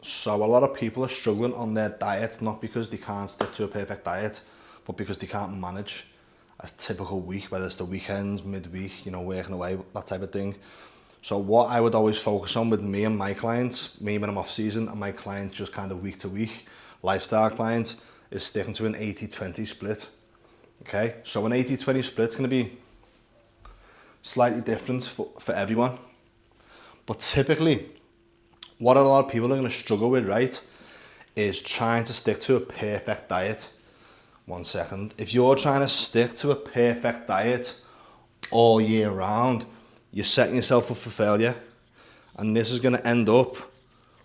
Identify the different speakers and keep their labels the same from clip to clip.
Speaker 1: So a lot of people are struggling on their diet, not because they can't stick to a perfect diet, but because they can't manage a typical week, whether it's the weekends, midweek, you know, working away, that type of thing. So what I would always focus on with me and my clients, me when I'm off season, and my clients just kind of week to week, lifestyle clients, is sticking to an 80-20 split. Okay, so an 80-20 split is going to be slightly different for everyone. But typically, what a lot of people are going to struggle with, right, is trying to stick to a perfect diet. 1 second. If you're trying to stick to a perfect diet all year round, you're setting yourself up for failure. And this is going to end up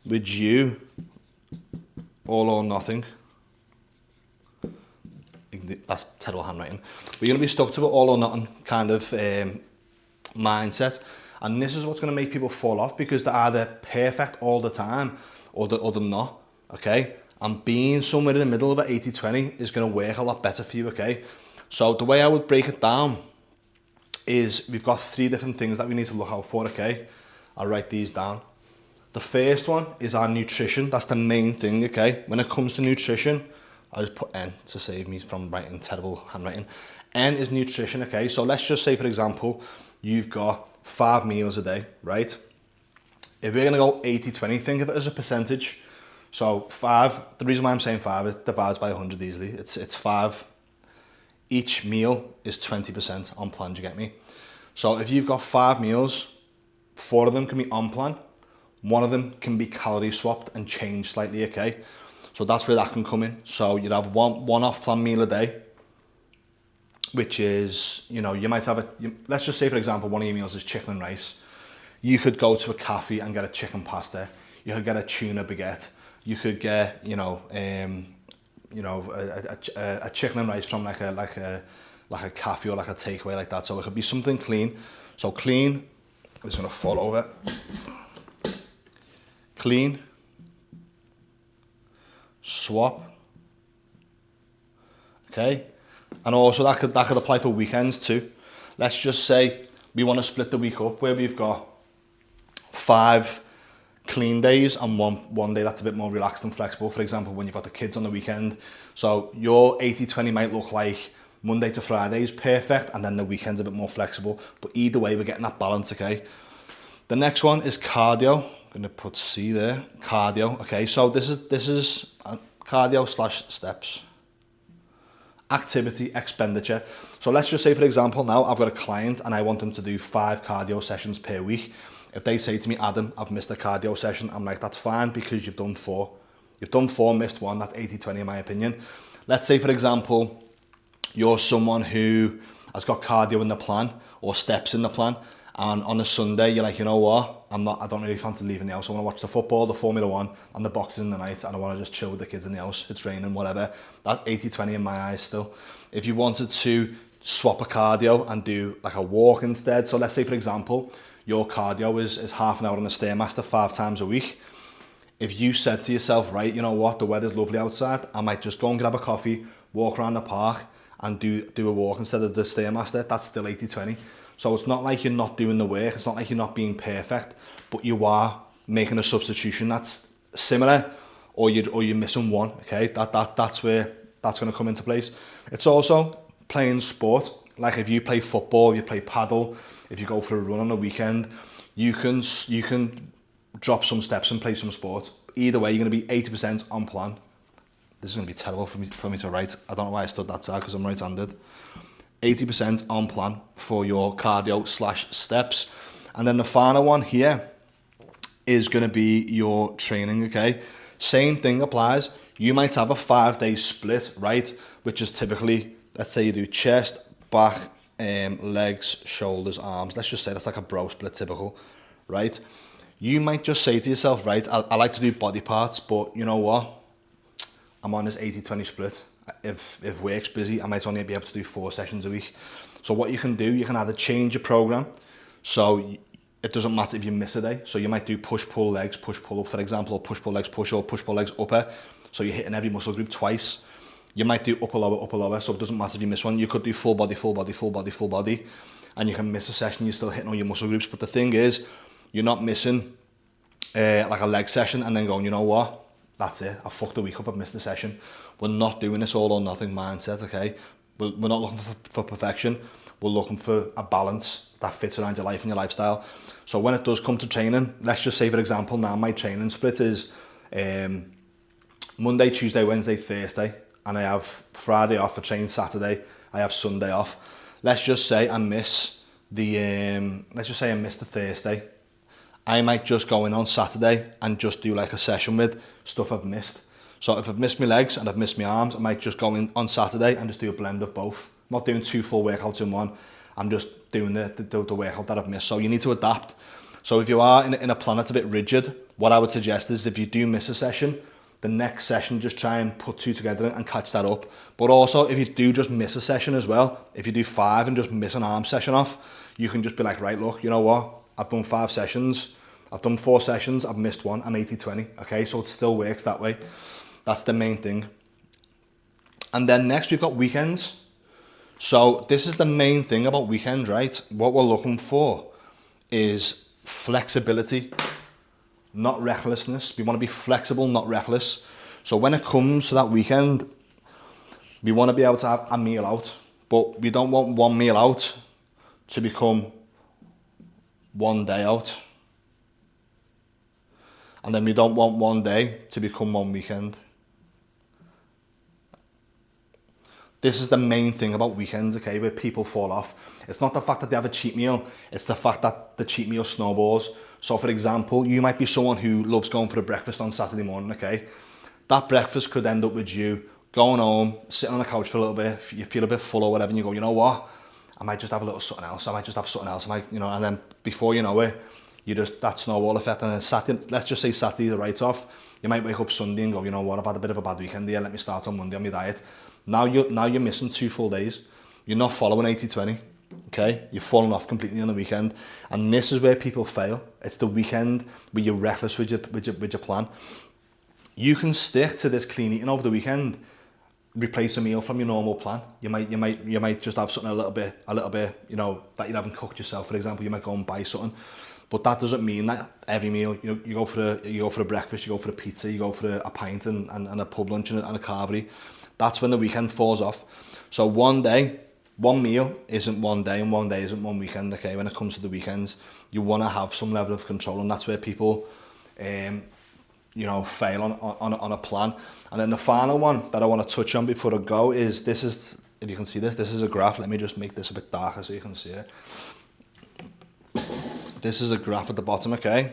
Speaker 1: with you all or nothing. That's terrible handwriting. But you're going to be stuck to an all or nothing kind of mindset. And this is what's going to make people fall off, because they're either perfect all the time or they're not, okay? And being somewhere in the middle of an 80-20 is going to work a lot better for you, okay? So the way I would break it down is we've got 3 different things that we need to look out for, okay? I'll write these down. The first one is our nutrition. That's the main thing, okay? When it comes to nutrition, I'll just put N to save me from writing terrible handwriting. N is nutrition, okay? So let's just say, for example, you've got 5 meals a day, right? If we're gonna go 80-20, think of it as a percentage. So 5, the reason why I'm saying 5 is it divides by 100 easily. It's 5. Each meal is 20% on plan, do you get me? So if you've got 5 meals, 4 of them can be on plan, 1 of them can be calorie swapped and changed slightly, okay? So that's where that can come in. So you'd have one off plan meal a day, which is, you know, you might have let's just say, for example, one of your meals is chicken and rice. You could go to a cafe and get a chicken pasta. You could get a tuna baguette. You could get, a chicken and rice from like a cafe or like a takeaway like that. So it could be something clean. So clean, I'm just gonna fall over. Clean, swap, okay? And also that could apply for weekends too. Let's just say we want to split the week up where we've got 5 clean days and one day that's a bit more relaxed and flexible. For example, when you've got the kids on the weekend. So your 80-20 might look like Monday to Friday is perfect and then the weekend's a bit more flexible. But either way, we're getting that balance, okay? The next one is cardio. I'm going to put C there, cardio. Okay, so this is cardio / steps. Activity expenditure. So let's just say, for example, now I've got a client and I want them to do 5 cardio sessions per week. If they say to me, Adam, I've missed a cardio session, I'm like, that's fine, because you've done 4. You've done 4, missed 1, that's 80-20 in my opinion. Let's say, for example, you're someone who has got cardio in the plan or steps in the plan, and on a Sunday you're like, you know what, I don't really fancy leaving the house. I want to watch the football, the Formula 1 and the boxing in the night, and I want to just chill with the kids in the house. It's raining, whatever. That's 80-20 in my eyes still. If you wanted to swap a cardio and do like a walk instead, so let's say, for example, your cardio is half an hour on the Stairmaster 5 times a week. If you said to yourself, right, you know what, the weather's lovely outside, I might just go and grab a coffee, walk around the park and do a walk instead of the Stairmaster, that's still 80-20. So it's not like you're not doing the work, it's not like you're not being perfect, but you are making a substitution that's similar, or you're missing one, okay? That's where that's going to come into place. It's also playing sport. Like if you play football, you play paddle, if you go for a run on the weekend, you can drop some steps and play some sport. Either way, you're going to be 80% on plan. This is going to be terrible for me to write. I don't know why I stood that side, because I'm right-handed. 80% on plan for your cardio / steps. And then the final one here is going to be your training, okay? Same thing applies. You might have a 5-day split, right? Which is typically, let's say you do chest, back, legs, shoulders, arms. Let's just say that's like a bro split typical, right? You might just say to yourself, right, I like to do body parts, but you know what? I'm on this 80-20 split. If work's busy, I might only be able to do 4 sessions a week. So what you can do, you can either change your program. So it doesn't matter if you miss a day. So you might do push-pull legs, push-pull up, for example, or push-pull legs, push or push-pull legs, upper. So you're hitting every muscle group twice. You might do upper, lower. So it doesn't matter if you miss one. You could do full body. And you can miss a session, you're still hitting all your muscle groups. But the thing is, you're not missing like a leg session and then going, you know what, that's it, I fucked the week up, I've missed the session. We're not doing this all or nothing mindset, okay? We're not looking for perfection. We're looking for a balance that fits around your life and your lifestyle. So when it does come to training, let's just say, for example, now my training split is Monday, Tuesday, Wednesday, Thursday, and I have Friday off for training Saturday. I have Sunday off. Let's just say I miss the Thursday. I might just go in on Saturday and just do like a session with stuff I've missed. So if I've missed my legs and I've missed my arms, I might just go in on Saturday and just do a blend of both. I'm not doing 2 full workouts in one. I'm just doing the workout that I've missed. So you need to adapt. So if you are in a plan that's a bit rigid, what I would suggest is if you do miss a session, the next session, just try and put 2 together and catch that up. But also, if you do just miss a session as well, if you do 5 and just miss an arm session off, you can just be like, right, look, you know what? I've done 5 sessions. I've done 4 sessions. I've missed 1. I'm 80-20. Okay, so it still works that way. That's the main thing. And then next, we've got weekends. So this is the main thing about weekends, right? What we're looking for is flexibility, not recklessness. We want to be flexible, not reckless. So when it comes to that weekend, we want to be able to have a meal out, but we don't want one meal out to become one day out. And then we don't want one day to become one weekend. This is the main thing about weekends, okay, where people fall off. It's not the fact that they have a cheat meal, it's the fact that the cheat meal snowballs. So for example, you might be someone who loves going for a breakfast on Saturday morning, okay? That breakfast could end up with you going home, sitting on the couch for a little bit, you feel a bit full or whatever, and you go, you know what? I might just have a little something else, and then before you know it, you just, that snowball effect, and then Saturday, let's just say Saturday's a write-off, you might wake up Sunday and go, you know what, I've had a bit of a bad weekend here, let me start on Monday on my diet. Now you're missing 2 full days. You're not following 80-20, okay? You're falling off completely on the weekend. And this is where people fail. It's the weekend where you're reckless with your plan. You can stick to this clean eating over the weekend, replace a meal from your normal plan. You might just have something a little bit, you know, that you haven't cooked yourself, for example. You might go and buy something. But that doesn't mean that every meal, you know, you go for a breakfast, you go for a pizza, you go for a pint and a pub lunch and a carvery. That's when the weekend falls off. So one meal isn't one day and one day isn't one weekend, okay? When it comes to the weekends, you want to have some level of control, and that's where people, you know, fail on a plan. And then the final one that I want to touch on before I go is, this is, if you can see this is a graph. Let me just make this a bit darker so you can see it. This is a graph at the bottom, okay?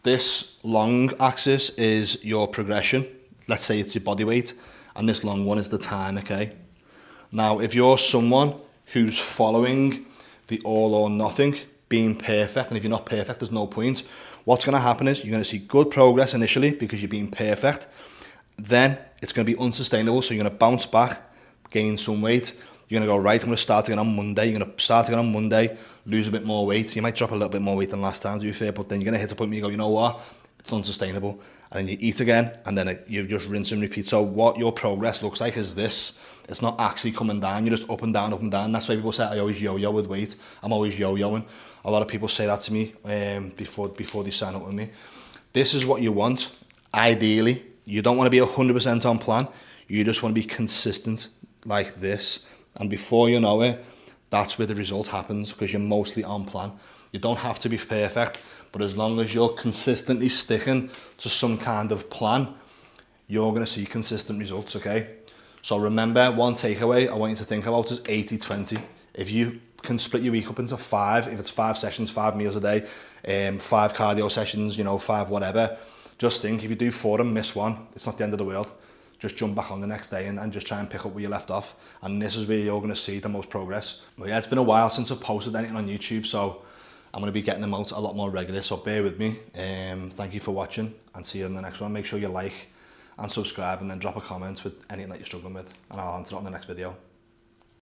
Speaker 1: This long axis is your progression. Let's say it's your body weight, and this long one is the time, okay? Now, if you're someone who's following the all or nothing, being perfect, and if you're not perfect, there's no point, what's going to happen is you're going to see good progress initially because you're being perfect. Then it's going to be unsustainable, so you're going to bounce back, gain some weight. You're going to go, right, I'm going to start again on Monday. You're going to start again on Monday, lose a bit more weight. You might drop a little bit more weight than last time, to be fair, but then you're going to hit a point where you go, you know what? It's unsustainable. And then you eat again, and then you just rinse and repeat. So what your progress looks like is this. It's not actually coming down. You're just up and down, up and down. That's why people say, I always yo-yo with weight. I'm always yo-yoing. A lot of people say that to me before they sign up with me. This is what you want. Ideally, you don't want to be 100% on plan. You just want to be consistent like this. And before you know it, that's where the result happens, because you're mostly on plan. You don't have to be perfect, but as long as you're consistently sticking to some kind of plan, you're going to see consistent results, okay? So remember, one takeaway I want you to think about is 80-20. If you can split your week up into 5, if it's 5 sessions, 5 meals a day, 5 cardio sessions, you know, 5 whatever, just think, if you do 4 and miss 1, it's not the end of the world. Just jump back on the next day and just try and pick up where you left off. And this is where you're going to see the most progress. But yeah, it's been a while since I've posted anything on YouTube, so I'm going to be getting them out a lot more regular, so bear with me. Thank you for watching, and see you in the next one. Make sure you like and subscribe, and then drop a comment with anything that you're struggling with, and I'll answer it on the next video.